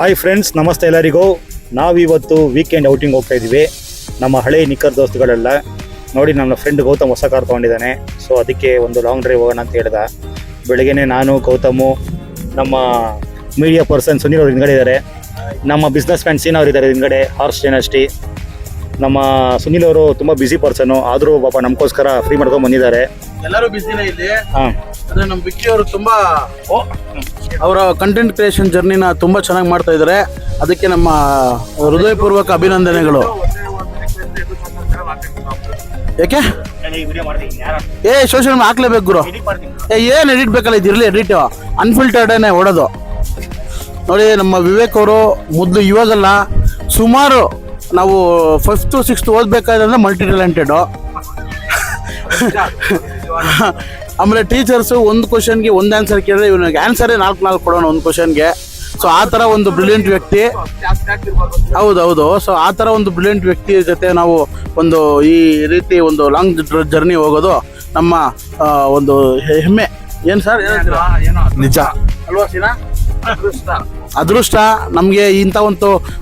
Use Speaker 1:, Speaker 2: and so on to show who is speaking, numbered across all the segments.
Speaker 1: Hi friends, ನಮಸ್ತೆ ಎಲ್ಲರಿಗೂ. ನಾವಿವತ್ತು ವೀಕೆಂಡ್ ಔಟಿಂಗ್ ಹೋಗ್ತಾ ಇದ್ದೀವಿ. ನಮ್ಮ ಹಳೆ ನಿಕ್ಕರ್ ದೋಸ್ತುಗಳೆಲ್ಲ ನೋಡಿ, ನನ್ನ ಫ್ರೆಂಡ್ ಗೌತಮ್ ಹೊಸ ಕಾರ್ ತೊಗೊಂಡಿದ್ದಾನೆ. ಸೊ ಅದಕ್ಕೆ ಒಂದು ಲಾಂಗ್ ಡ್ರೈವ್ ಹೋಗೋಣ ಅಂತ ಹೇಳ್ದ. ಬೆಳಗ್ಗೆನೇ ನಾನು, ಗೌತಮು, ನಮ್ಮ ಮೀಡಿಯಾ ಪರ್ಸನ್ ಸುನೀಲ್ ಅವ್ರು ಹಿಂದ್ಗಡೆ ಇದ್ದಾರೆ, ನಮ್ಮ ಬಿಸ್ನೆಸ್ ಮ್ಯಾನ್ ಸೀನ್ ಅವ್ರು ಇದ್ದಾರೆ ಹಿಂದ್ಗಡೆ, ಹಾರ್ಸ್ ಡೈನಸ್ಟಿ. ನಮ್ಮ ಸುನೀಲ್ ಅವರು ತುಂಬ ಬ್ಯುಸಿ ಪರ್ಸನ್ನು, ಆದರೂ ಪಾಪ ನಮಗೋಸ್ಕರ ಫ್ರೀ ಮಾಡ್ಕೊಂಡು ಬಂದಿದ್ದಾರೆ.
Speaker 2: ಎಲ್ಲರೂ ಬಿಸಿನೇ ಇಲ್ಲಿ. ಅಂದ್ರೆ ನಮ್ಮ ವಿಕ್ಕಿ ಅವರು ತುಂಬಾ ಅವರ ಕಂಟೆಂಟ್ ಕ್ರಿಯೇಷನ್ ಜರ್ನಿನ ತುಂಬಾ ಚೆನ್ನಾಗಿ ಮಾಡ್ತಾ ಇದ್ದಾರೆ. ಅದಕ್ಕೆ ನಮ್ಮ ಹೃದಯಪೂರ್ವಕ ಅಭಿನಂದನೆಗಳು. ಯಾಕೆ ಸೋಷಿಯಲ್ ಹಾಕ್ಲೇಬೇಕು ಗುರು. ಏನ್ ಎಡಿಟ್ ಬೇಕಲ್ಲ, ಇದಿರ್ಲಿ ಎಡಿಟ್ ಅನ್ಫಿಲ್ಟರ್ಡೇ ಓಡೋದು. ನೋಡಿ, ನಮ್ಮ ವಿವೇಕ್ ಅವರು ಮೊದಲು ಇವಾಗಲ್ಲ, ಸುಮಾರು ನಾವು 5th 6th ಓದ್ಬೇಕಾದ್ರೆ ಮಲ್ಟಿ ಟ್ಯಾಲೆಂಟೆಡ್. ಆಮೇಲೆ ಟೀಚರ್ಸು ಒಂದು ಕ್ವಶನ್ಗೆ ಒಂದು ಆನ್ಸರ್ ಕೇಳಿದ್ರೆ ಇವನಿಗೆ ಆನ್ಸರೇ 4 ಕೊಡೋಣ ಒಂದು ಕ್ವಶನ್ಗೆ. ಸೊ ಆ ಥರ ಒಂದು ಬ್ರಿಲಿಯಂಟ್ ವ್ಯಕ್ತಿ. ಹೌದೌದು. ಸೊ ಆ ಥರ ಒಂದು ಬ್ರಿಲಿಯಂಟ್ ವ್ಯಕ್ತಿ ಜೊತೆ ನಾವು ಒಂದು ಈ ರೀತಿ ಒಂದು ಲಾಂಗ್ ಜರ್ನಿ ಹೋಗೋದು ನಮ್ಮ ಒಂದು ಹೆಮ್ಮೆ. ಏನು ಸರ್, ನಿಜ ಅಲ್ವಾ ಸೀನಾ? ಅದೃಷ್ಟ ನಮಗೆ ಇಂಥ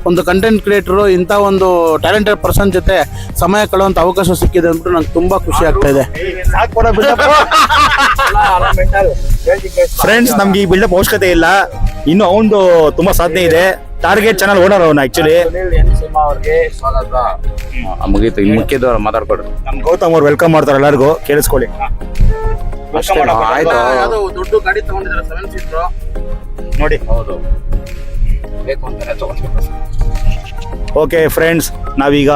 Speaker 2: ಒಂದು ಕಂಟೆಂಟ್ ಕ್ರಿಯೇಟರು, ಇಂಥ ಒಂದು ಟ್ಯಾಲೆಂಟೆಡ್ ಪರ್ಸನ್ ಜೊತೆ ಸಮಯ ಕಳೆಯುವಂಥ ಅವಕಾಶ ಸಿಕ್ಕಿದೆ ಅಂದ್ಬಿಟ್ಟು ನಂಗೆ ತುಂಬ ಖುಷಿ ಆಗ್ತಾ ಇದೆ.
Speaker 1: ಫ್ರೆಂಡ್ಸ್, ನಮ್ಗೆ ಈ ಬಿಲ್ಡಪ್ ಅವಶ್ಯಕತೆ ಇಲ್ಲ. ಇನ್ನು ಅವನು ತುಂಬಾ ಸಾಧನೆ ಇದೆ. ಟಾರ್ಗೆಟ್ ಚಾನಲ್ ಓನರ್ ಅವನು ಆಕ್ಚುಲಿ.
Speaker 3: ಮುಗೀತು, ಮುಖ್ಯದವ್ರು ಮಾತಾಡ್ಕೊಡ್ರಿ.
Speaker 1: ನಮ್ ಗೌತಮ್ ಅವ್ರು ವೆಲ್ಕಮ್ ಮಾಡ್ತಾರೆ, ಎಲ್ಲರಿಗೂ ಕೇಳಿಸ್ಕೊಳ್ಳಿ.
Speaker 2: ಆಯ್ತು. ದೊಡ್ಡ ಗಾಡಿ ತಗೊಂಡಿದ್ದಾರೆ, 7 ಸೀಟರ್
Speaker 1: ನೋಡಿ.
Speaker 3: ಹೌದು, ಬೇಕು ಅಂತಾನೆ ತಗೊಂಡ್ಬೇಕು.
Speaker 1: ಓಕೆ ಫ್ರೆಂಡ್ಸ್, ನಾವೀಗ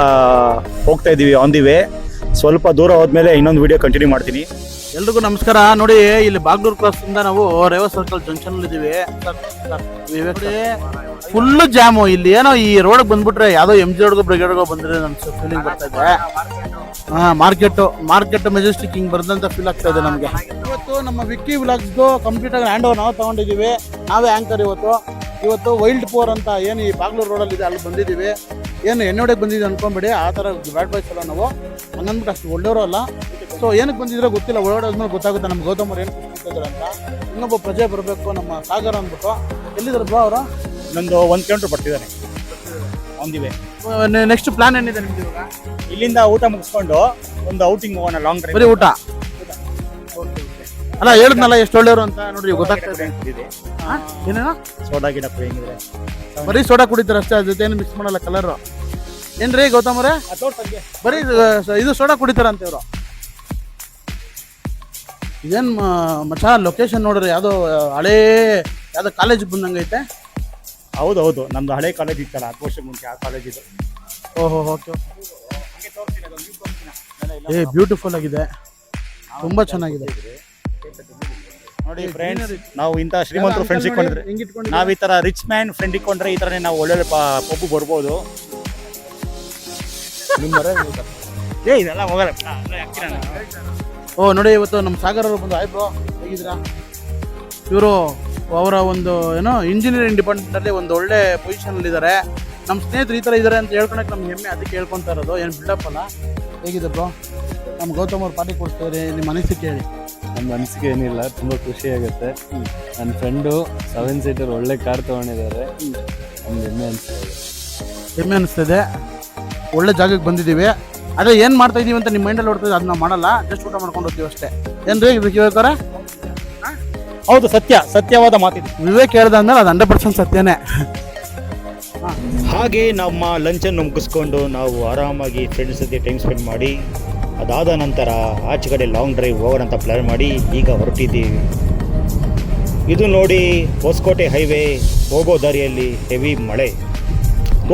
Speaker 1: ಹೋಗ್ತಾ ಇದೀವಿ ಆನ್ ದಿ ವೇ. ಸ್ವಲ್ಪ ದೂರ ಹೋದ್ಮೇಲೆ ಇನ್ನೊಂದು ವಿಡಿಯೋ ಕಂಟಿನ್ಯೂ ಮಾಡ್ತೀನಿ.
Speaker 2: ಎಲ್ರಿಗೂ ನಮಸ್ಕಾರ. ನೋಡಿ, ಇಲ್ಲಿ ಬಾಗ್ಲೂರ್ ಕ್ರಾಸ್ ಇಂದ ನಾವು ರೇವಾ ಸರ್ಕಲ್ ಜಂಕ್ಷನ್ ಅಲ್ಲಿ ಇದೀವಿ. ಫುಲ್ ಜಾಮು ಇಲ್ಲಿ. ಏನೋ ಈ ರೋಡ್ ಬಂದ್ಬಿಟ್ರೆ ಯಾವ್ದೋ MG ರೋಡ್ಗೋ ಬ್ರಿಗೇಡ್ಗೋ ಬಂದ್ರೆ ನನ್ ಫೀಲಿಂಗ್ ಬರ್ತಾ ಇದೆ. ಮಾರ್ಕೆಟ್ ಮೆಜೆಸ್ಟಿಕ್ ಹಿಂಗ್ ಬರ್ದಂತ ಫೀಲ್ ಆಗ್ತಾ ಇದೆ ನಮ್ಗೆ. ಇವತ್ತು ನಮ್ಮ ವಿಕ್ಕಿ ವ್ಲಾಗ್ಸ್ದು ಕಂಪ್ಲೀಟ್ ಆಗಿ ಹ್ಯಾಂಡ್ ಓವರ್ ನಾವು ತಗೊಂಡಿದೀವಿ. ನಾವೇ ಆಂಕರ್. ಇವತ್ತು ವೈಲ್ಡ್ ಪೋರ್ ಅಂತ ಏನು ಈ ಬಾಗ್ಲೂರ್ ರೋಡಲ್ಲಿ ಇದೆ, ಅಲ್ಲಿ ಬಂದಿದ್ದೀವಿ. ಏನು ಎಣ್ಣೆ ಬಂದಿದ್ದೀವಿ ಅನ್ಕೊಂಬೇಡಿ, ಆ ಥರ ಬ್ಯಾಡ್ ಬಾಯ್ಸ್ ಅಲ್ಲ ನಾವು. ಹಂಗಂದ್ಬಿಟ್ಟು ಅಷ್ಟು ಒಳ್ಳೆಯವರು ಅಲ್ಲ. ಸೊ ಏನಕ್ಕೆ ಬಂದಿದ್ರೆ ಗೊತ್ತಿಲ್ಲ, ಒಳಗಡೆ ಗೊತ್ತಾಗುತ್ತೆ ನಮ್ಮ ಗೌತಮ್ ಅವ್ರು ಏನು ಕೂತ್ಕೊಂಡಿದ್ದಾರೆ ಅಂತ. ಇನ್ನೊಬ್ಬ ಪ್ರಜೆ ಬರಬೇಕು, ನಮ್ಮ ಸಾಗರ ಅಂದ್ಬಿಟ್ಟು. ಎಲ್ಲಿದ್ದಾರೆ ಬ್ರೋ ಅವರು?
Speaker 1: ನಂದು 1 ಕಿಲೋಮೀಟರ್ ಬರ್ತಿದ್ದಾನೆ on the way.
Speaker 2: Next plan ಏನಿದೆ ನಿಮ್ದು ಇವಾಗ?
Speaker 1: ಇಲ್ಲಿಂದ ಊಟ ಮುಗಿಸ್ಕೊಂಡು ಒಂದು ಔಟಿಂಗ್ ಹೋಗೋಣ, ಲಾಂಗ್ ಡ್ರೈವ್.
Speaker 2: ಬರೀ ಊಟ ಅಲ್ಲ, ಹೇಳಿದ್ನಲ್ಲ ಎಷ್ಟು ಒಳ್ಳೆಯವರು ಅಂತ. ನೋಡ್ರಿ, ಗೊತ್ತಾಗ್ತಾ ಇದೆ. ಏನೇನೋ
Speaker 1: ಸೋಡಾ ಗಿಡ ಹೆಂಗಿದ್ರೆ
Speaker 2: ಬರೀ ಸೋಡಾ ಕುಡಿತಾರೆ ಅಷ್ಟೇ, ಅದ್ರ ಜೊತೆ ಏನು ಮಿಕ್ಸ್ ಮಾಡಲ್ಲ ಕಲರ್. ಏನ್ರಿ ಗೌತಮ್ ಅವರೇ, ಬರೀ ಇದು ಸೋಡಾ ಕುಡಿತಾರ ಅಂತ ಇವರು? ಇದೇನ್ ಮಚ್ಚ ಲೊಕೇಶನ್ ನೋಡ್ರಿ, ಯಾವುದೋ ಹಳೇ ಯಾವುದೋ ಕಾಲೇಜ್ ಬಂದಂಗೈತೆ.
Speaker 1: ಹೌದೌದು, ನಮ್ದು ಹಳೆ ಕಾಲೇಜ್ ಇತ್ತಲ್ಲ 10 ವರ್ಷ ಮುಂಚೆ, ಆ ಕಾಲೇಜ್ ಇದು.
Speaker 2: ಓಹೋ, ಓಕೆ. ಬ್ಯೂಟಿಫುಲ್ ಆಗಿದೆ, ತುಂಬಾ ಚೆನ್ನಾಗಿದೆ.
Speaker 1: ನೋಡಿ ಫ್ರೆಂಡ್ಸ್, ನಾವು ಇಂಥ ಶ್ರೀಮಂತರು ಫ್ರೆಂಡ್ಸ್ ಇಟ್ಕೊಂಡಿದ್ರೆ, ನಾವು ಈ ತರ ರಿಚ್ ಮ್ಯಾನ್ ಫ್ರೆಂಡ್ ಇಟ್ಕೊಂಡ್ರೆ ಈ ತರನೇ ನಾವು ಒಳ್ಳೊಳ್ಳೆ ಪಬ್ಬು ಬರ್ಬೋದು. ಇದೆಲ್ಲ ಹೋಗಲ್ಲ.
Speaker 2: ಓ ನೋಡಿ, ಇವತ್ತು ನಮ್ಮ ಸಾಗರ್ ಅವರು ಬಂದು. ಆಯ್ತು, ಹೇಗಿದ್ದೀರಾ? ಇವರು ಅವರ ಒಂದು ಏನೋ ಇಂಜಿನಿಯರಿಂಗ್ ಡಿಪಾರ್ಟ್ಮೆಂಟ್ ಅಲ್ಲಿ ಒಂದು ಒಳ್ಳೆ ಪೊಸಿಷನ್ ಅಲ್ಲಿ ಇದ್ದಾರೆ. ನಮ್ಮ ಸ್ನೇಹಿತರು ಈ ತರ ಇದ್ದಾರೆ ಅಂತ ಹೇಳ್ಕೊಳಕ್ಕೆ ನಮ್ಗೆ ಹೆಮ್ಮೆ, ಅದಕ್ಕೆ ಹೇಳ್ಕೊಂತಾ ಇರೋದು. ಏನು ಬಿಲ್ಡಪ್ ಅಲ್ಲ. ಹೇಗಿದೆ ಬ್ರೋ? ನಮ್ಮ ಗೌತಮ್ ಅವ್ರು ಪಾರ್ಟಿ ಕೊಡ್ತಾರೆ, ನಿಮ್ಮ ಅನಿಸಿಕೆ ಹೇಳಿ.
Speaker 4: ನಮ್ಮ ಅನಿಸಿಕೆ ಏನಿಲ್ಲ, ತುಂಬ ಖುಷಿ ಆಗುತ್ತೆ. ನನ್ನ ಫ್ರೆಂಡು 7 ಸೀಟರ್ ಒಳ್ಳೆ ಕಾರ್ ತೊಗೊಂಡಿದ್ದಾರೆ, ನಮ್ಗೆ
Speaker 2: ಹೆಮ್ಮೆ ಅನಿಸ್ತದೆ. ಒಳ್ಳೆ ಜಾಗಕ್ಕೆ ಬಂದಿದ್ದೀವಿ. ಅದೇ ಏನು ಮಾಡ್ತಾ ಇದೀವಿ ಅಂತ ನಿಮ್ಮ ಮೈಂಡಲ್ಲಿ ಓಡ್ತಾ ಇದೆ, ಅದನ್ನ ಮಾಡಲ್ಲ, ಜಸ್ಟ್ ಊಟ ಮಾಡ್ಕೊಂಡು ಹೋಗ್ತೀವಿ ಅಷ್ಟೇ. ಏನ್ರಿ ವಿವೇಕರ?
Speaker 1: ಹೌದು, ಸತ್ಯವಾದ ಮಾತಿದೆ.
Speaker 2: ವಿವೇಕ್ ಹೇಳ್ದಂದ್ರೆ ಅದು 100% ಸತ್ಯನೇ.
Speaker 1: ಹಾಗೆ ನಮ್ಮ ಲಂಚನ್ನು ಮುಗಿಸ್ಕೊಂಡು ನಾವು ಆರಾಮಾಗಿ ಫ್ರೆಂಡ್ಸ್ ಜೊತೆ ಟೈಮ್ ಸ್ಪೆಂಡ್ ಮಾಡಿ, ಅದಾದ ನಂತರ ಆಚೆ ಕಡೆ ಲಾಂಗ್ ಡ್ರೈವ್ ಹೋಗೋಣ ಅಂತ ಪ್ಲ್ಯಾನ್ ಮಾಡಿ ಈಗ ಹೊರಟಿದ್ದೀವಿ. ಇದು ನೋಡಿ, ಹೊಸಕೋಟೆ ಹೈವೇ ಹೋಗೋ ದಾರಿಯಲ್ಲಿ ಹೆವಿ ಮಳೆ.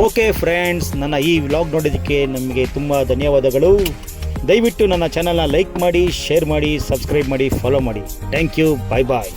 Speaker 1: ಓಕೆ ಫ್ರೆಂಡ್ಸ್, ನನ್ನ ಈ ವ್ಲಾಗ್ ನೋಡೋದಕ್ಕೆ ನಮಗೆ ತುಂಬ ಧನ್ಯವಾದಗಳು. ದಯವಿಟ್ಟು ನನ್ನ ಚಾನಲ್ನ ಲೈಕ್ ಮಾಡಿ, ಶೇರ್ ಮಾಡಿ, ಸಬ್ಸ್ಕ್ರೈಬ್ ಮಾಡಿ, ಫಾಲೋ ಮಾಡಿ. Thank you. Bye bye.